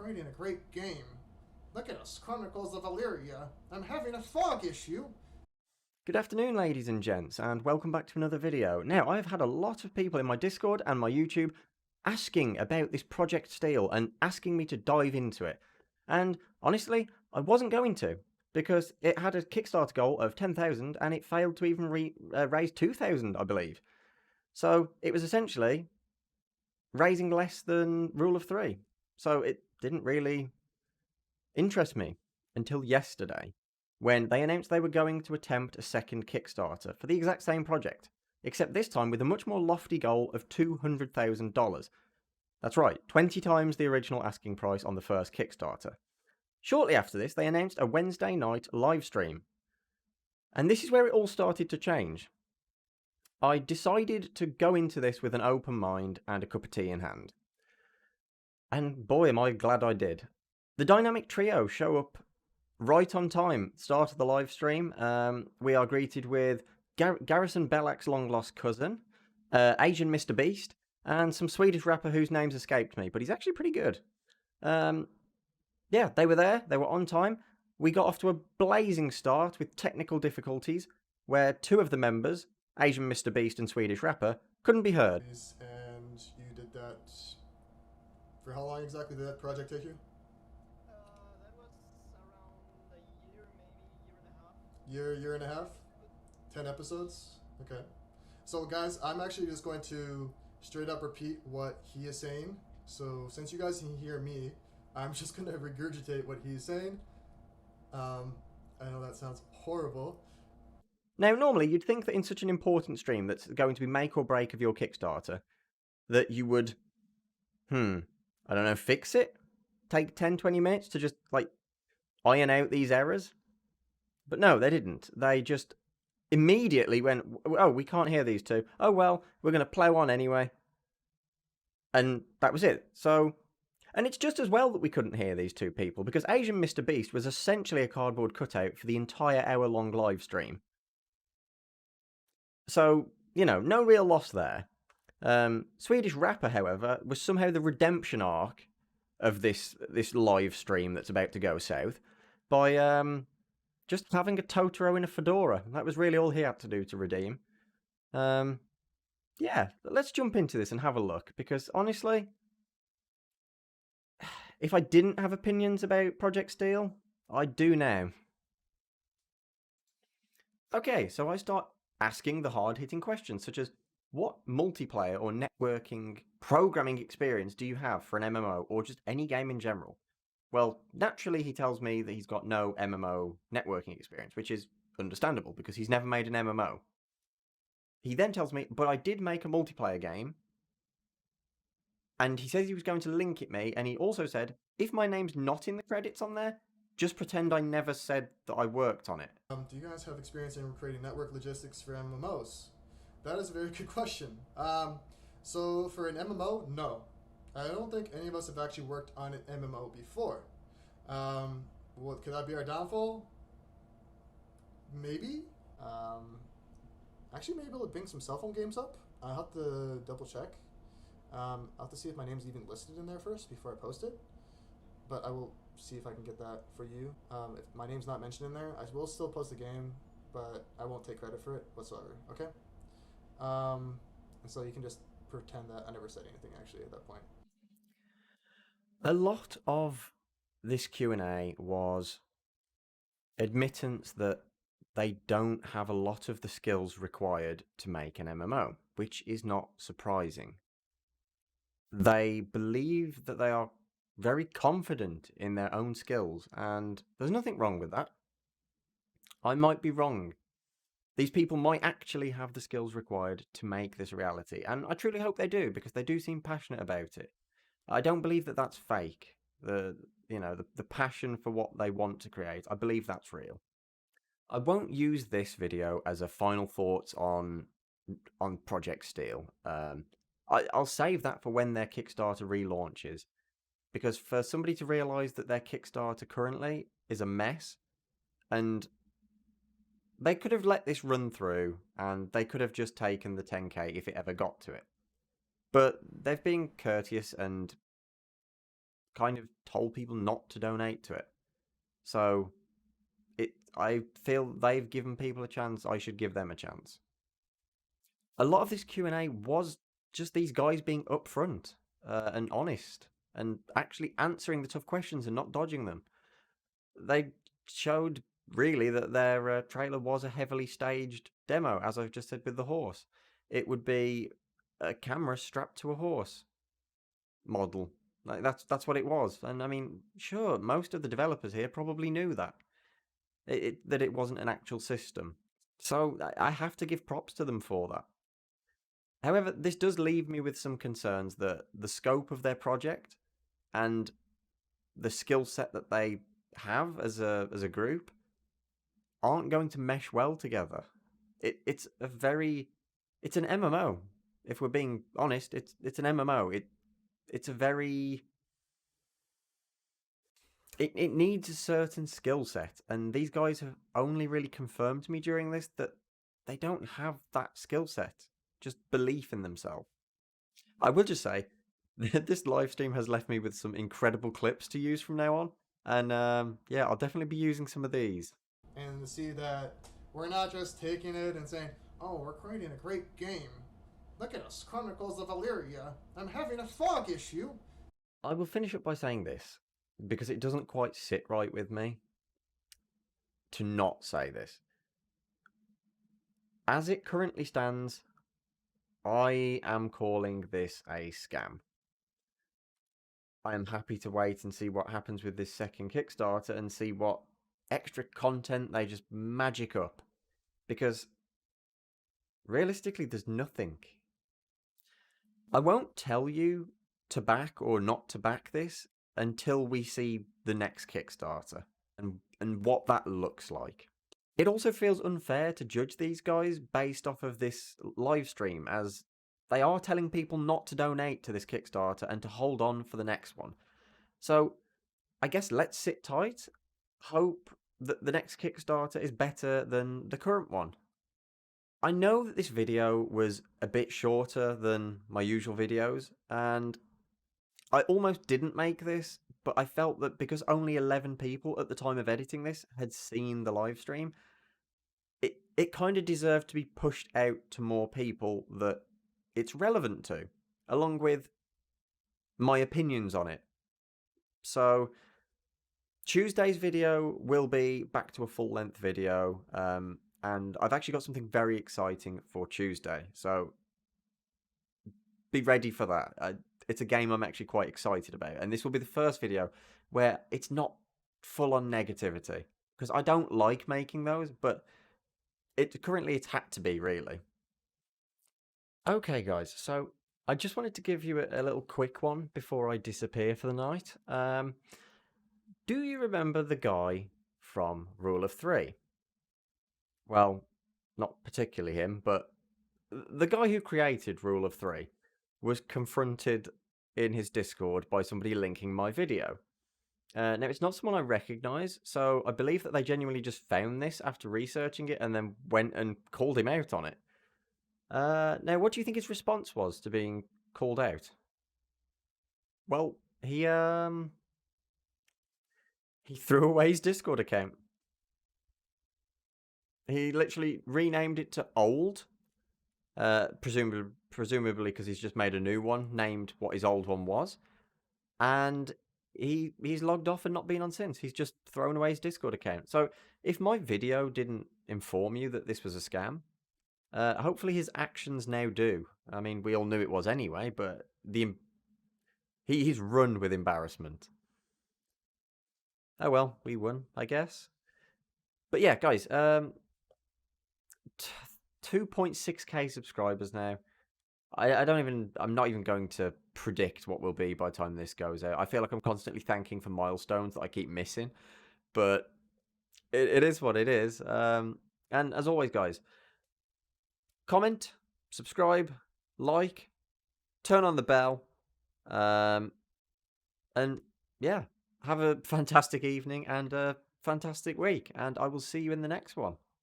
creating a great game. Look at us, Chronicles of Illyria. I'm having a fog issue. Good afternoon, ladies and gents, and welcome back to another video. Now, I've had a lot of people in my Discord and my YouTube asking about this Project Steel and asking me to dive into it. And honestly, I wasn't going to, because it had a Kickstarter goal of 10,000 and it failed to even raise 2,000, I believe. So it was essentially raising less than rule of 3. So it didn't really interest me until yesterday, when they announced they were going to attempt a second Kickstarter for the exact same project, except this time with a much more lofty goal of $200,000. That's right, 20 times the original asking price on the first Kickstarter. Shortly after this, they announced a Wednesday night live stream. And this is where it all started to change. I decided to go into this with an open mind and a cup of tea in hand. And boy, am I glad I did. The dynamic trio show up right on time. Start of the live stream, we are greeted with Garrison Bellac's long-lost cousin, Asian Mr. Beast, and some Swedish rapper whose name's escaped me, but he's actually pretty good. Yeah, they were there, they were on time. We got off to a blazing start with technical difficulties, where two of the members, Asian Mr. Beast and Swedish rapper, couldn't be heard. And you did that... For how long exactly did that project take you? That was around a year, maybe year and a half. Year and a half? 10 episodes? Okay. So guys, I'm actually just going to straight up repeat what he is saying. So since you guys can hear me, I'm just going to regurgitate what he's saying. I know that sounds horrible. Now, normally you'd think that in such an important stream that's going to be make or break of your Kickstarter, that you would, I don't know, fix it? Take 10, 20 minutes to just, iron out these errors? But no, they didn't. They just immediately went, oh, we can't hear these two. Oh, well, we're going to plow on anyway. And that was it. So, and it's just as well that we couldn't hear these two people, because Asian Mr. Beast was essentially a cardboard cutout for the entire hour-long live stream. So, no real loss there. Swedish rapper, however, was somehow the redemption arc of this live stream that's about to go south by just having a Totoro in a fedora. That was really all he had to do to redeem. Yeah, let's jump into this and have a look, because honestly, if I didn't have opinions about Project Steel, I do now. Okay, so I start asking the hard-hitting questions, such as, what multiplayer or networking programming experience do you have for an MMO, or just any game in general? Well, naturally he tells me that he's got no MMO networking experience, which is understandable, because he's never made an MMO. He then tells me, but I did make a multiplayer game, and he says he was going to link it me, and he also said, if my name's not in the credits on there, just pretend I never said that I worked on it. Do you guys have experience in creating network logistics for MMOs? That is a very good question. So for an MMO, no. I don't think any of us have actually worked on an MMO before. What could that be our downfall? Maybe. Actually, maybe able to bring some cell phone games up. I'll have to double check. I'll have to see if my name's even listed in there first before I post it. But I will see if I can get that for you. If my name's not mentioned in there, I will still post the game, but I won't take credit for it whatsoever. Okay? And so you can just pretend that I never said anything actually at that point. A lot of this Q&A was admittance that they don't have a lot of the skills required to make an MMO, which is not surprising. They believe that they are very confident in their own skills, and there's nothing wrong with that. I might be wrong. These people might actually have the skills required to make this a reality, and I truly hope they do, because they do seem passionate about it. I don't believe that that's fake. The passion for what they want to create, I believe that's real. I won't use this video as a final thoughts on Project Steel. I'll save that for when their Kickstarter relaunches, because for somebody to realise that their Kickstarter currently is a mess, and they could have let this run through, and they could have just taken the 10k if it ever got to it. But they've been courteous and kind of told people not to donate to it. So I feel they've given people a chance. I should give them a chance. A lot of this Q&A was just these guys being upfront and honest and actually answering the tough questions and not dodging them. They showed really that their trailer was a heavily staged demo, as I've just said with the horse. It would be a camera strapped to a horse model. Like that's what it was. And I mean, sure, most of the developers here probably knew that that it wasn't an actual system. So I have to give props to them for that. However, this does leave me with some concerns that the scope of their project and the skill set that they have as a group aren't going to mesh well together. It's an MMO. If we're being honest, it's an MMO. It's a very it needs a certain skill set, and these guys have only really confirmed to me during this that they don't have that skill set. Just belief in themselves. I will just say, this live stream has left me with some incredible clips to use from now on, and yeah, I'll definitely be using some of these. And to see that we're not just taking it and saying, "Oh, we're creating a great game. Look at us, Chronicles of Illyria. I'm having a fog issue." I will finish up by saying this, because it doesn't quite sit right with me to not say this. As it currently stands, I am calling this a scam. I am happy to wait and see what happens with this second Kickstarter and see what extra content they just magic up. Because realistically, there's nothing. I won't tell you to back or not to back this until we see the next Kickstarter and what that looks like. It also feels unfair to judge these guys based off of this live stream, as they are telling people not to donate to this Kickstarter and to hold on for the next one. So I guess let's sit tight, hope that the next Kickstarter is better than the current one. I know that this video was a bit shorter than my usual videos, and I almost didn't make this, but I felt that because only 11 people at the time of editing this had seen the live stream, it kind of deserved to be pushed out to more people that it's relevant to, along with my opinions on it. So Tuesday's video will be back to a full-length video, and I've actually got something very exciting for Tuesday, so be ready for that. It's a game I'm actually quite excited about, and this will be the first video where it's not full-on negativity, because I don't like making those, but currently it's had to be, really. Okay, guys, so I just wanted to give you a little quick one before I disappear for the night. Do you remember the guy from Rule of Three? Well, not particularly him, but the guy who created Rule of Three was confronted in his Discord by somebody linking my video. Now, it's not someone I recognise, so I believe that they genuinely just found this after researching it and then went and called him out on it. Now, what do you think his response was to being called out? Well, he threw away his Discord account. He literally renamed it to Old, presumably because he's just made a new one named what his old one was, and he's logged off and not been on since. He's just thrown away his Discord account. So if my video didn't inform you that this was a scam, hopefully his actions now do. I mean, we all knew it was anyway, but he's run with embarrassment. Oh well, we won, I guess. But yeah, guys, 2.6k subscribers now. I'm not even going to predict what will be by the time this goes out. I feel like I'm constantly thanking for milestones that I keep missing, but it is what it is. And as always, guys, comment, subscribe, like, turn on the bell, and yeah, have a fantastic evening and a fantastic week, and I will see you in the next one.